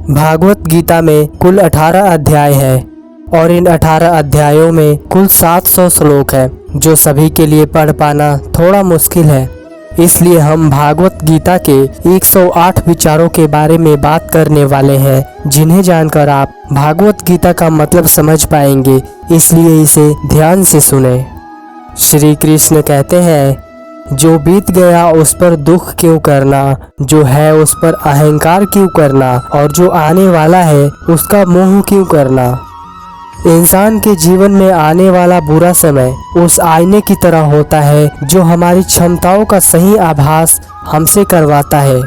भागवत गीता में कुल 18 अध्याय हैं और इन 18 अध्यायों में कुल 700 श्लोक हैं, जो सभी के लिए पढ़ पाना थोड़ा मुश्किल है। इसलिए हम भागवत गीता के 108 विचारों के बारे में बात करने वाले हैं, जिन्हें जानकर आप भागवत गीता का मतलब समझ पाएंगे। इसलिए इसे ध्यान से सुने। श्री कृष्ण कहते हैं, जो बीत गया उस पर दुख क्यों करना, जो है उस पर अहंकार क्यों करना, और जो आने वाला है उसका मोह क्यों करना। इंसान के जीवन में आने वाला बुरा समय उस आईने की तरह होता है, जो हमारी क्षमताओं का सही आभास हमसे करवाता है।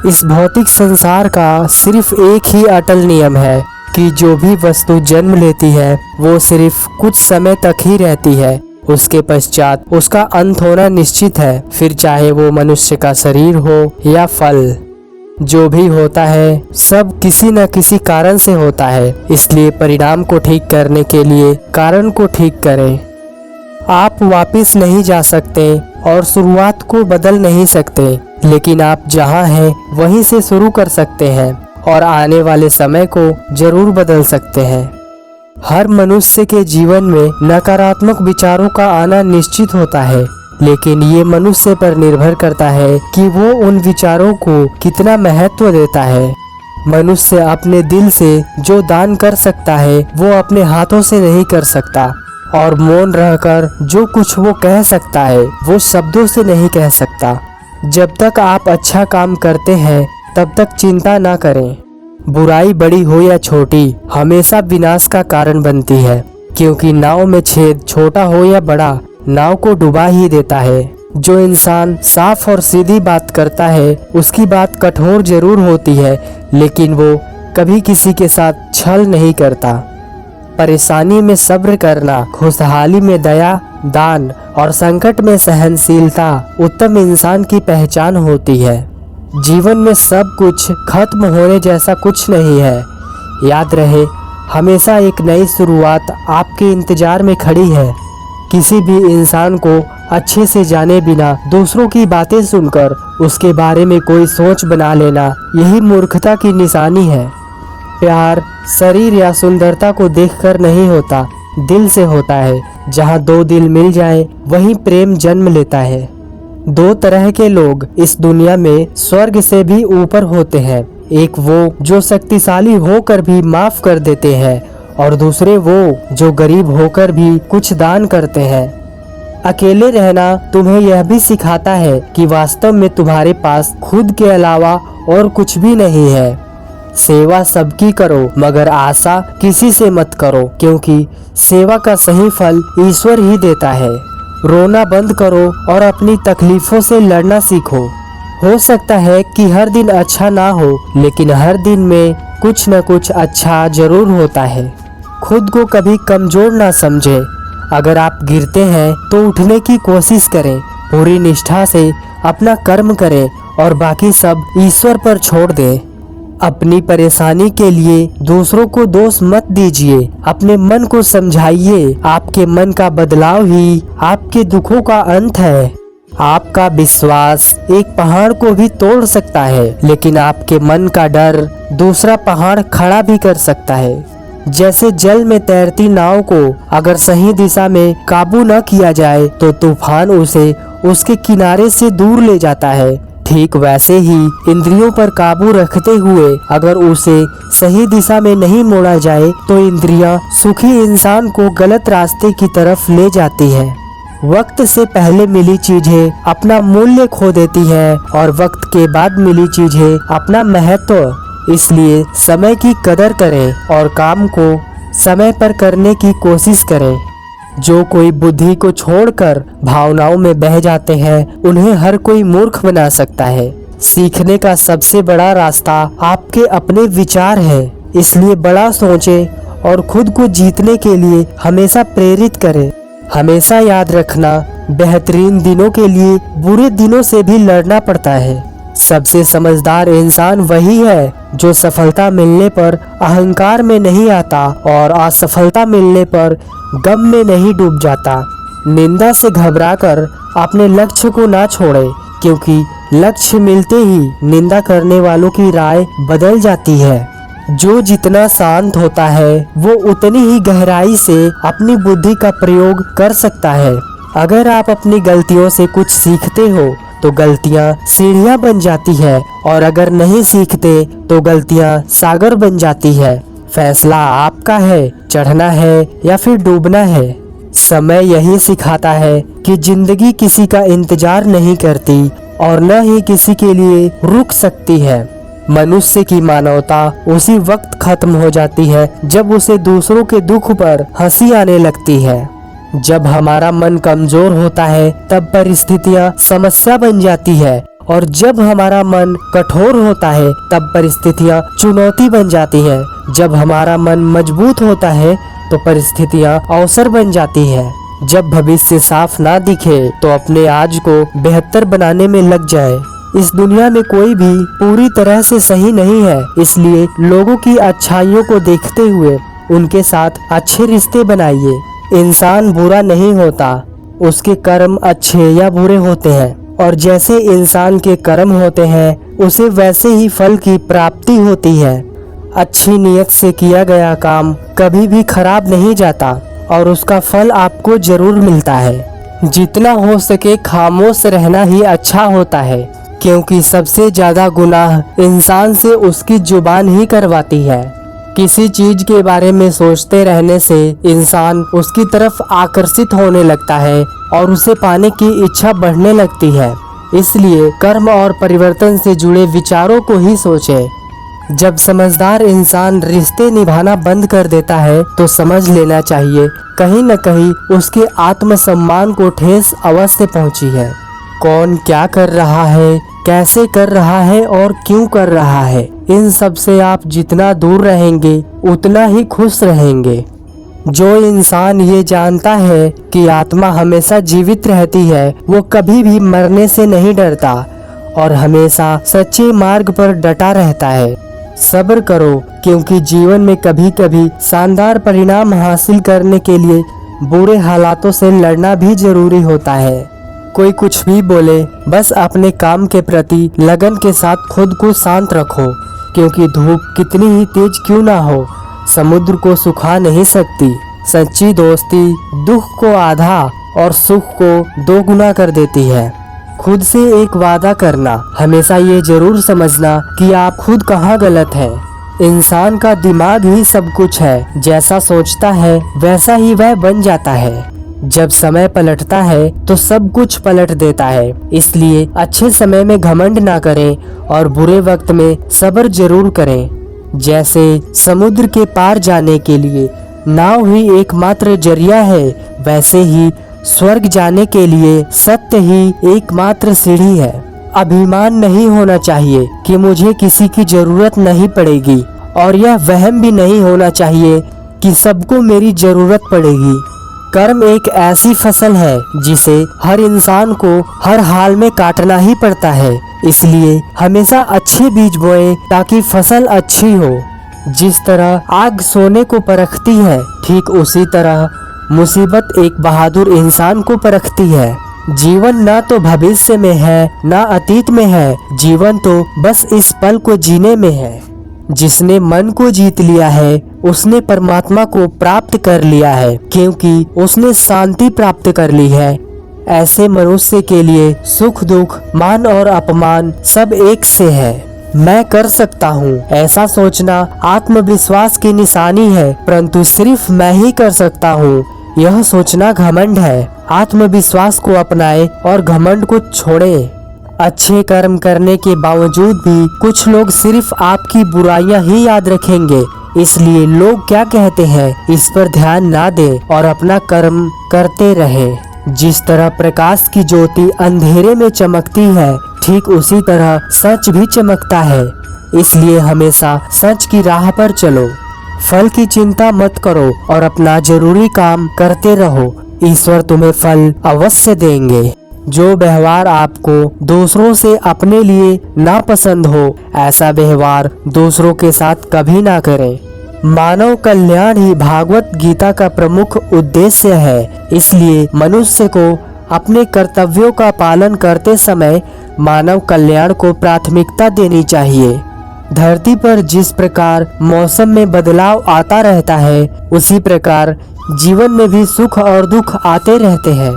इस भौतिक संसार का सिर्फ एक ही अटल नियम है कि जो भी वस्तु जन्म लेती है वो सिर्फ कुछ समय तक ही रहती है, उसके पश्चात उसका अंत होना निश्चित है। फिर चाहे वो मनुष्य का शरीर हो या फल, जो भी होता है सब किसी न किसी कारण से होता है। इसलिए परिणाम को ठीक करने के लिए कारण को ठीक करें। आप वापस नहीं जा सकते और शुरुआत को बदल नहीं सकते, लेकिन आप जहां हैं वहीं से शुरू कर सकते हैं और आने वाले समय को जरूर बदल सकते हैं। हर मनुष्य के जीवन में नकारात्मक विचारों का आना निश्चित होता है, लेकिन ये मनुष्य पर निर्भर करता है कि वो उन विचारों को कितना महत्व देता है। मनुष्य अपने दिल से जो दान कर सकता है वो अपने हाथों से नहीं कर सकता, और मौन रहकर जो कुछ वो कह सकता है वो शब्दों से नहीं कह सकता। जब तक आप अच्छा काम करते हैं तब तक चिंता ना करें। बुराई बड़ी हो या छोटी हमेशा विनाश का कारण बनती है, क्योंकि नाव में छेद छोटा हो या बड़ा नाव को डुबा ही देता है। जो इंसान साफ और सीधी बात करता है उसकी बात कठोर जरूर होती है, लेकिन वो कभी किसी के साथ छल नहीं करता। परेशानी में सब्र करना, खुशहाली में दया, दान और संकट में सहनशीलता उत्तम इंसान की पहचान होती है। जीवन में सब कुछ खत्म होने जैसा कुछ नहीं है। याद रहे, हमेशा एक नई शुरुआत आपके इंतजार में खड़ी है। किसी भी इंसान को अच्छे से जाने बिना दूसरों की बातें सुनकर उसके बारे में कोई सोच बना लेना, यही मूर्खता की निशानी है। प्यार शरीर या सुंदरता को देखकर नहीं होता, दिल से होता है। जहाँ दो दिल मिल जाए वहीं प्रेम जन्म लेता है। दो तरह के लोग इस दुनिया में स्वर्ग से भी ऊपर होते हैं। एक वो जो शक्तिशाली होकर भी माफ कर देते हैं, और दूसरे वो जो गरीब होकर भी कुछ दान करते हैं। अकेले रहना तुम्हें यह भी सिखाता है कि वास्तव में तुम्हारे पास खुद के अलावा और कुछ भी नहीं है। सेवा सबकी करो, मगर आशा किसी से मत करो, क्योंकि सेवा का सही फल ईश्वर ही देता है। रोना बंद करो और अपनी तकलीफों से लड़ना सीखो। हो सकता है कि हर दिन अच्छा ना हो, लेकिन हर दिन में कुछ न कुछ अच्छा जरूर होता है। खुद को कभी कमजोर ना समझे। अगर आप गिरते हैं तो उठने की कोशिश करें, पूरी निष्ठा से अपना कर्म करें और बाकी सब ईश्वर पर छोड़ दें। अपनी परेशानी के लिए दूसरों को दोष मत दीजिए, अपने मन को समझाइए। आपके मन का बदलाव ही आपके दुखों का अंत है। आपका विश्वास एक पहाड़ को भी तोड़ सकता है, लेकिन आपके मन का डर दूसरा पहाड़ खड़ा भी कर सकता है। जैसे जल में तैरती नाव को अगर सही दिशा में काबू न किया जाए तो तूफान उसे उसके किनारे से दूर ले जाता है। ठीक वैसे ही इंद्रियों पर काबू रखते हुए अगर उसे सही दिशा में नहीं मोड़ा जाए तो इंद्रियां सुखी इंसान को गलत रास्ते की तरफ ले जाती हैं। वक्त से पहले मिली चीजें अपना मूल्य खो देती है और वक्त के बाद मिली चीजें अपना महत्व। इसलिए समय की कदर करें और काम को समय पर करने की कोशिश करें। जो कोई बुद्धि को छोड़कर भावनाओं में बह जाते हैं, उन्हें हर कोई मूर्ख बना सकता है। सीखने का सबसे बड़ा रास्ता आपके अपने विचार है। इसलिए बड़ा सोचें और खुद को जीतने के लिए हमेशा प्रेरित करें। हमेशा याद रखना, बेहतरीन दिनों के लिए बुरे दिनों से भी लड़ना पड़ता है। सबसे समझदार इंसान वही है जो सफलता मिलने पर अहंकार में नहीं आता और असफलता मिलने पर गम में नहीं डूब जाता। निंदा से घबराकर अपने लक्ष्य को ना छोड़े, क्योंकि लक्ष्य मिलते ही निंदा करने वालों की राय बदल जाती है। जो जितना शांत होता है वो उतनी ही गहराई से अपनी बुद्धि का प्रयोग कर सकता है। अगर आप अपनी गलतियों से कुछ सीखते हो तो गलतियाँ सीढ़ियाँ बन जाती है, और अगर नहीं सीखते तो गलतियाँ सागर बन जाती है। फैसला आपका है, चढ़ना है या फिर डूबना है। समय यही सिखाता है कि जिंदगी किसी का इंतजार नहीं करती और न ही किसी के लिए रुक सकती है। मनुष्य की मानवता उसी वक्त खत्म हो जाती है जब उसे दूसरों के दुख पर हंसी आने लगती है। जब हमारा मन कमजोर होता है तब परिस्थितियाँ समस्या बन जाती है, और जब हमारा मन कठोर होता है तब परिस्थितियाँ चुनौती बन जाती है। जब हमारा मन मजबूत होता है तो परिस्थितियाँ अवसर बन जाती है। जब भविष्य साफ ना दिखे तो अपने आज को बेहतर बनाने में लग जाए। इस दुनिया में कोई भी पूरी तरह से सही नहीं है, इसलिए लोगों की अच्छाइयों को देखते हुए उनके साथ अच्छे रिश्ते बनाइए। इंसान बुरा नहीं होता, उसके कर्म अच्छे या बुरे होते हैं, और जैसे इंसान के कर्म होते हैं उसे वैसे ही फल की प्राप्ति होती है। अच्छी नीयत से किया गया काम कभी भी खराब नहीं जाता और उसका फल आपको जरूर मिलता है। जितना हो सके खामोश रहना ही अच्छा होता है, क्योंकि सबसे ज्यादा गुनाह इंसान से उसकी जुबान ही करवाती है। किसी चीज के बारे में सोचते रहने से इंसान उसकी तरफ आकर्षित होने लगता है और उसे पाने की इच्छा बढ़ने लगती है। इसलिए कर्म और परिवर्तन से जुड़े विचारों को ही सोचें। जब समझदार इंसान रिश्ते निभाना बंद कर देता है तो समझ लेना चाहिए कहीं न कहीं उसके आत्मसम्मान को ठेस अवश्य पहुंची है। कौन क्या कर रहा है, कैसे कर रहा है और क्यों कर रहा है, इन सब से आप जितना दूर रहेंगे उतना ही खुश रहेंगे। जो इंसान ये जानता है कि आत्मा हमेशा जीवित रहती है, वो कभी भी मरने से नहीं डरता और हमेशा सच्चे मार्ग पर डटा रहता है। सब्र करो, क्योंकि जीवन में कभी कभी शानदार परिणाम हासिल करने के लिए बुरे हालातों से लड़ना भी जरूरी होता है। कोई कुछ भी बोले, बस अपने काम के प्रति लगन के साथ खुद को शांत रखो, क्योंकि धूप कितनी ही तेज क्यों ना हो समुद्र को सुखा नहीं सकती। सच्ची दोस्ती दुख को आधा और सुख को 2 गुना कर देती है। खुद से एक वादा करना, हमेशा ये जरूर समझना कि आप खुद कहाँ गलत है। इंसान का दिमाग ही सब कुछ है, जैसा सोचता है वैसा ही वह बन जाता है। जब समय पलटता है तो सब कुछ पलट देता है, इसलिए अच्छे समय में घमंड ना करें और बुरे वक्त में सब्र जरूर करें। जैसे समुद्र के पार जाने के लिए नाव ही एकमात्र जरिया है, वैसे ही स्वर्ग जाने के लिए सत्य ही एकमात्र सीढ़ी है। अभिमान नहीं होना चाहिए कि मुझे किसी की जरूरत नहीं पड़ेगी, और यह वहम भी नहीं होना चाहिए कि सबको मेरी जरूरत पड़ेगी। कर्म एक ऐसी फसल है जिसे हर इंसान को हर हाल में काटना ही पड़ता है, इसलिए हमेशा अच्छे बीज बोएं ताकि फसल अच्छी हो। जिस तरह आग सोने को परखती है, ठीक उसी तरह मुसीबत एक बहादुर इंसान को परखती है। जीवन ना तो भविष्य में है ना अतीत में है, जीवन तो बस इस पल को जीने में है। जिसने मन को जीत लिया है उसने परमात्मा को प्राप्त कर लिया है, क्योंकि उसने शांति प्राप्त कर ली है। ऐसे मनुष्य के लिए सुख दुख मान और अपमान सब एक से है। मैं कर सकता हूँ, ऐसा सोचना आत्मविश्वास की निशानी है, परंतु सिर्फ मैं ही कर सकता हूँ यह सोचना घमंड है। आत्मविश्वास को अपनाएं और घमंड को छोड़ें। अच्छे कर्म करने के बावजूद भी कुछ लोग सिर्फ आपकी बुराइयां ही याद रखेंगे, इसलिए लोग क्या कहते हैं इस पर ध्यान ना दें और अपना कर्म करते रहें। जिस तरह प्रकाश की ज्योति अंधेरे में चमकती है, ठीक उसी तरह सच भी चमकता है, इसलिए हमेशा सच की राह पर चलो। फल की चिंता मत करो और अपना जरूरी काम करते रहो, ईश्वर तुम्हें फल अवश्य देंगे। जो व्यवहार आपको दूसरों से अपने लिए ना पसंद हो, ऐसा व्यवहार दूसरों के साथ कभी ना करें। मानव कल्याण ही भागवत गीता का प्रमुख उद्देश्य है, इसलिए मनुष्य को अपने कर्तव्यों का पालन करते समय मानव कल्याण को प्राथमिकता देनी चाहिए। धरती पर जिस प्रकार मौसम में बदलाव आता रहता है, उसी प्रकार जीवन में भी सुख और दुख आते रहते हैं।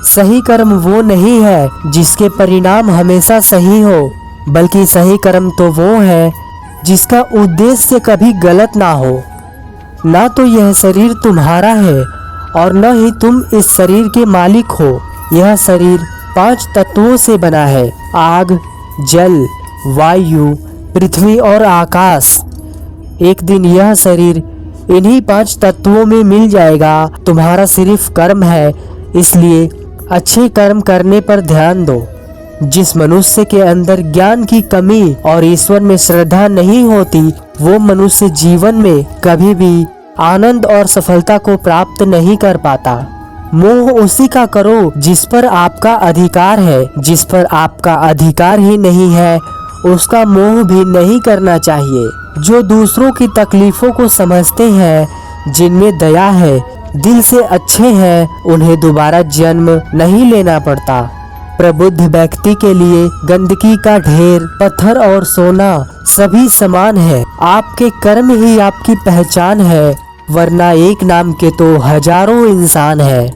सही कर्म वो नहीं है जिसके परिणाम हमेशा सही हो, बल्कि सही कर्म तो वो है जिसका उद्देश्य कभी गलत ना हो। ना तो यह शरीर तुम्हारा है और न ही तुम इस शरीर के मालिक हो। यह शरीर 5 तत्वों से बना है, आग, जल, वायु, पृथ्वी और आकाश। एक दिन यह शरीर इन्हीं 5 तत्वों में मिल जाएगा। तुम्हारा सिर्फ कर्म है, इसलिए अच्छे कर्म करने पर ध्यान दो। जिस मनुष्य के अंदर ज्ञान की कमी और ईश्वर में श्रद्धा नहीं होती, वो मनुष्य जीवन में कभी भी आनंद और सफलता को प्राप्त नहीं कर पाता। मोह उसी का करो जिस पर आपका अधिकार है। जिस पर आपका अधिकार ही नहीं है, उसका मोह भी नहीं करना चाहिए। जो दूसरों की तकलीफों को समझते हैं, जिनमें दया है, दिल से अच्छे हैं, उन्हें दोबारा जन्म नहीं लेना पड़ता। प्रबुद्ध व्यक्ति के लिए गंदगी का ढेर, पत्थर और सोना सभी समान है। आपके कर्म ही आपकी पहचान है, वरना एक नाम के तो हजारों इंसान है।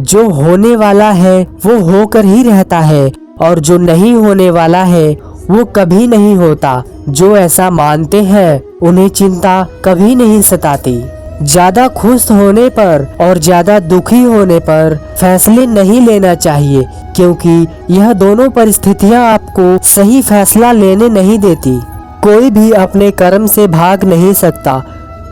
जो होने वाला है वो होकर ही रहता है, और जो नहीं होने वाला है वो कभी नहीं होता। जो ऐसा मानते हैं, उन्हें चिंता कभी नहीं सताती। ज्यादा खुश होने पर और ज्यादा दुखी होने पर फैसले नहीं लेना चाहिए, क्योंकि यह दोनों परिस्थितियां आपको सही फैसला लेने नहीं देती। कोई भी अपने कर्म से भाग नहीं सकता।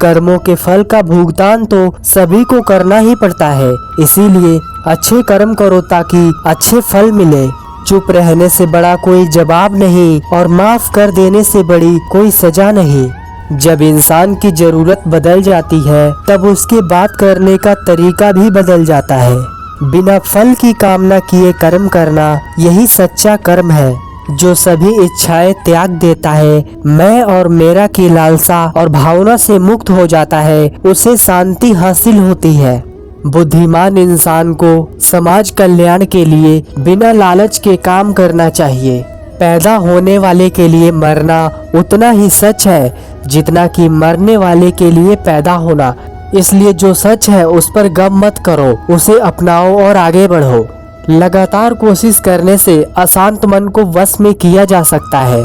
कर्मों के फल का भुगतान तो सभी को करना ही पड़ता है। इसीलिए अच्छे कर्म करो ताकि अच्छे फल मिले। चुप रहने से बड़ा कोई जवाब नहीं, और माफ कर देने से बड़ी कोई सजा नहीं। जब इंसान की जरूरत बदल जाती है, तब उसके बात करने का तरीका भी बदल जाता है। बिना फल की कामना किए कर्म करना, यही सच्चा कर्म है। जो सभी इच्छाएं त्याग देता है, मैं और मेरा की लालसा और भावना से मुक्त हो जाता है, उसे शांति हासिल होती है। बुद्धिमान इंसान को समाज कल्याण के लिए बिना लालच के काम करना चाहिए। पैदा होने वाले के लिए मरना उतना ही सच है जितना कि मरने वाले के लिए पैदा होना। इसलिए जो सच है उस पर गम मत करो, उसे अपनाओ और आगे बढ़ो। लगातार कोशिश करने से अशांत मन को वश में किया जा सकता है।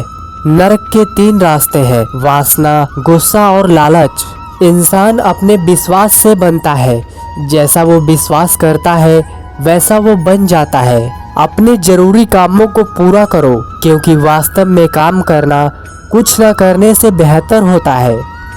नरक के 3 रास्ते हैं, वासना, गुस्सा और लालच। इंसान अपने विश्वास से बनता है। जैसा वो विश्वास करता है वैसा वो बन जाता है। अपने जरूरी कामों को पूरा करो, क्योंकि वास्तव में काम करना कुछ न करने से बेहतर होता है।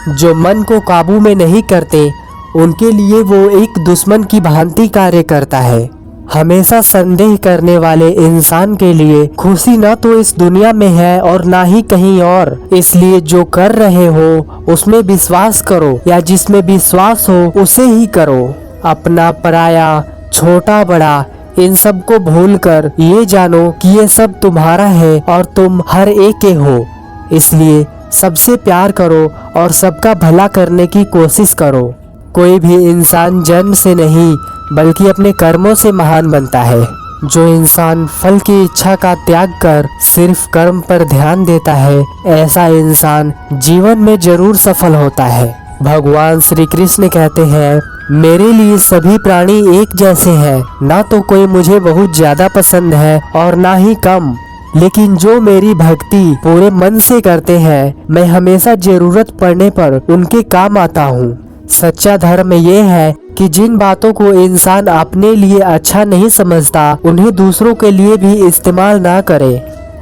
जो मन को काबू में नहीं करते, उनके लिए वो एक दुश्मन की भांति कार्य करता है। हमेशा संदेह करने वाले इंसान के लिए खुशी न तो इस दुनिया में है और ना ही कहीं और। इसलिए जो कर रहे हो उसमें विश्वास करो, या जिसमें विश्वास हो उसे ही करो। अपना पराया, छोटा बड़ा, इन सब को भूलकर ये जानो कि ये सब तुम्हारा है और तुम हर एक के हो। इसलिए सबसे प्यार करो और सबका भला करने की कोशिश करो। कोई भी इंसान जन्म से नहीं बल्कि अपने कर्मों से महान बनता है। जो इंसान फल की इच्छा का त्याग कर सिर्फ कर्म पर ध्यान देता है, ऐसा इंसान जीवन में जरूर सफल होता है। भगवान श्री कृष्ण कहते हैं, मेरे लिए सभी प्राणी एक जैसे हैं। ना तो कोई मुझे बहुत ज्यादा पसंद है और ना ही कम, लेकिन जो मेरी भक्ति पूरे मन से करते हैं, मैं हमेशा जरूरत पड़ने पर उनके काम आता हूँ। सच्चा धर्म ये है कि जिन बातों को इंसान अपने लिए अच्छा नहीं समझता, उन्हें दूसरों के लिए भी इस्तेमाल ना करे।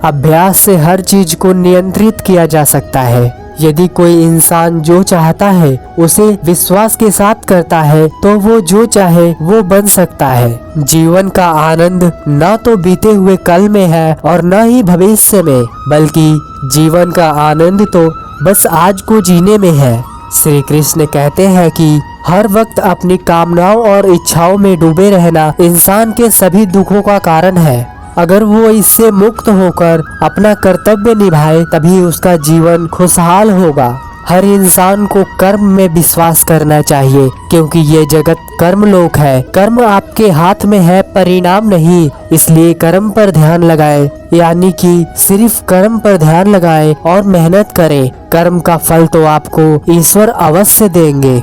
अभ्यास से हर चीज को नियंत्रित किया जा सकता है। यदि कोई इंसान जो चाहता है उसे विश्वास के साथ करता है, तो वो जो चाहे वो बन सकता है। जीवन का आनंद ना तो बीते हुए कल में है और न ही भविष्य में, बल्कि जीवन का आनंद तो बस आज को जीने में है। श्री कृष्ण कहते हैं कि हर वक्त अपनी कामनाओं और इच्छाओं में डूबे रहना इंसान के सभी दुखों का कारण है। अगर वो इससे मुक्त होकर अपना कर्तव्य निभाए, तभी उसका जीवन खुशहाल होगा। हर इंसान को कर्म में विश्वास करना चाहिए, क्योंकि ये जगत कर्मलोक है। कर्म आपके हाथ में है, परिणाम नहीं। इसलिए कर्म पर ध्यान लगाएं, यानी कि सिर्फ कर्म पर ध्यान लगाएं और मेहनत करें। कर्म का फल तो आपको ईश्वर अवश्य देंगे।